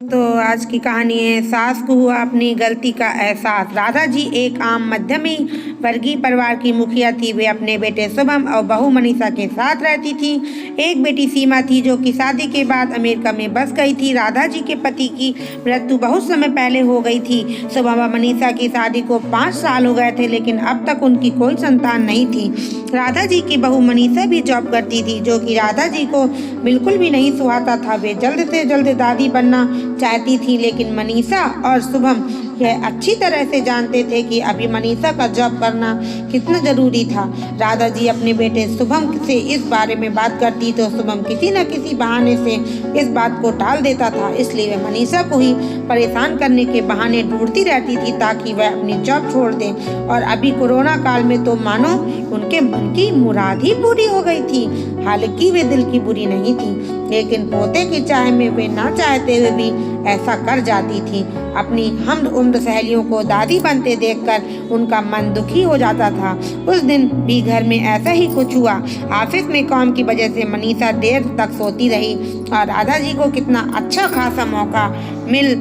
तो आज की कहानी है सास को हुआ अपनी गलती का एहसास। राधा जी एक आम मध्यमी वर्गीय परिवार की मुखिया थी। वे अपने बेटे शुभम और बहू मनीषा के साथ रहती थी। एक बेटी सीमा थी जो कि शादी के बाद अमेरिका में बस गई थी। राधा जी के पति की मृत्यु बहुत समय पहले हो गई थी। शुभम और मनीषा की शादी को 5 साल हो गए थे, लेकिन अब तक उनकी कोई संतान नहीं थी। राधा जी की बहू मनीषा भी जॉब करती थी, जो कि राधा जी को बिल्कुल भी नहीं सुहाता था। वे जल्द से जल्द दादी बनना चाहती थी, लेकिन मनीषा और शुभम यह अच्छी तरह से जानते थे कि अभी मनीषा का जॉब करना कितना जरूरी था। राधा जी अपने बेटे शुभम से इस बारे में बात करती तो शुभम किसी न किसी बहाने से इस बात को टाल देता था। इसलिए वह मनीषा को ही परेशान करने के बहाने ढूंढती रहती थी ताकि वह अपनी जॉब छोड़ दे। और अभी कोरोना काल में तो मानो उनके मन की मुराद ही पूरी हो गई थी। हालांकि वे दिल की बुरी नहीं थी, लेकिन पोते की चाह में वे ना चाहते हुए भी ऐसा कर जाती थी। अपनी हम उम्र सहेलियों को दादी बनते देखकर उनका मन दुखी हो जाता था। उस दिन भी घर में ऐसा ही कुछ हुआ। ऑफिस में काम की वजह से मनीषा देर तक सोती रही और राधा जी को कितना अच्छा खासा मौका मिल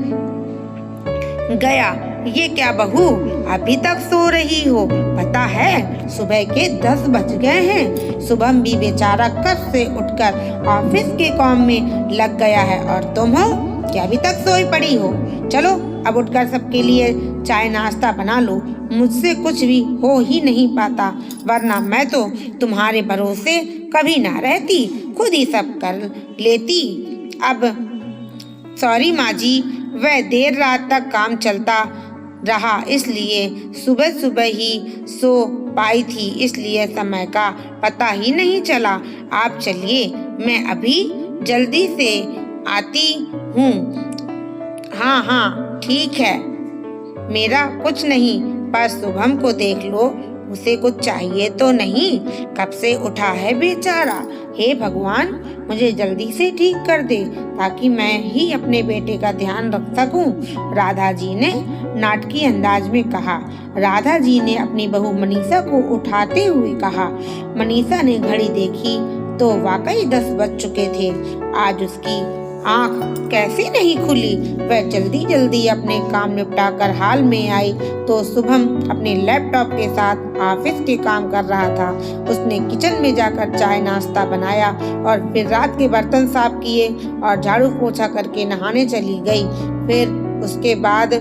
गया। ये क्या बहू, अभी तक सो रही हो? पता है सुबह के 10 बज गए हैं। शुभम भी बेचारा कब से उठकर ऑफिस के काम में लग गया है और तुम हो क्या अभी तक सोई पड़ी हो? चलो अब उठकर सबके लिए चाय नाश्ता बना लो। मुझसे कुछ भी हो ही नहीं पाता, वरना मैं तो तुम्हारे भरोसे कभी ना रहती, खुद ही सब कर लेती। अब सॉरी माँ जी, वह देर रात तक काम चलता रहा, इसलिए सुबह सुबह ही सो पाई थी, इसलिए समय का पता ही नहीं चला। आप चलिए, मैं अभी जल्दी से आती हूँ। हाँ हाँ ठीक है, मेरा कुछ नहीं, पर शुभम को देख लो, उसे कुछ चाहिए तो नहीं? कब से उठा है बेचारा। हे भगवान, मुझे जल्दी से ठीक कर दे ताकि मैं ही अपने बेटे का ध्यान रख सकूं। राधा जी ने नाटकीय अंदाज में कहा। राधा जी ने अपनी बहू मनीषा को उठाते हुए कहा। मनीषा ने घड़ी देखी तो वाकई 10 बज चुके थे। आज उसकी आंख कैसे नहीं खुली। वह जल्दी जल्दी अपने काम निपटाकर हाल में आई तो शुभम अपने लैपटॉप के साथ ऑफिस के काम कर रहा था। उसने किचन में जाकर चाय नाश्ता बनाया और फिर रात के बर्तन साफ किए और झाड़ू पोछा करके नहाने चली गई। फिर उसके बाद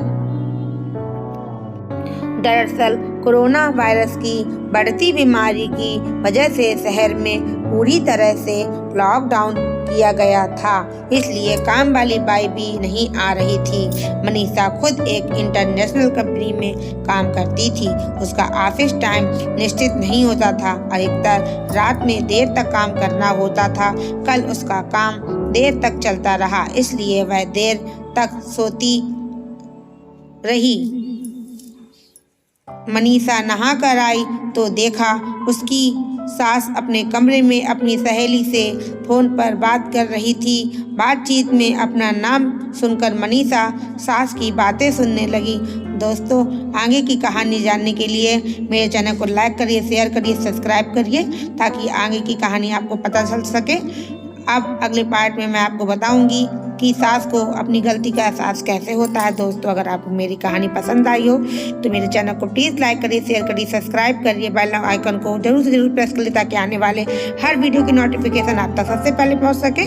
दरअसल कोरोना वायरस की बढ़ती बीमारी की वजह से शहर में पूरी तरह से लॉकडाउन किया गया था, इसलिए काम वाली बाई भी नहीं आ रही थी। मनीषा खुद एक इंटरनेशनल कंपनी में काम करती थी। उसका ऑफिस टाइम निश्चित नहीं होता था, अधिकतर रात में देर तक काम करना होता था। कल उसका काम देर तक चलता रहा, इसलिए वह देर तक सोती रही। मनीषा नहा कर आई तो देखा उसकी सास अपने कमरे में अपनी सहेली से फोन पर बात कर रही थी। बातचीत में अपना नाम सुनकर मनीषा सास की बातें सुनने लगी। दोस्तों, आगे की कहानी जानने के लिए मेरे चैनल को लाइक करिए, शेयर करिए, सब्सक्राइब करिए ताकि आगे की कहानी आपको पता चल सके। अब अगले पार्ट में मैं आपको बताऊंगी कि सास को अपनी गलती का एहसास कैसे होता है। दोस्तों, अगर आपको मेरी कहानी पसंद आई हो तो मेरे चैनल को प्लीज़ लाइक करिए, शेयर करिए, सब्सक्राइब करिए, बेल आइकन को जरूर से जरूर प्रेस करिए ताकि आने वाले हर वीडियो की नोटिफिकेशन आप तक सबसे पहले पहुंच सके।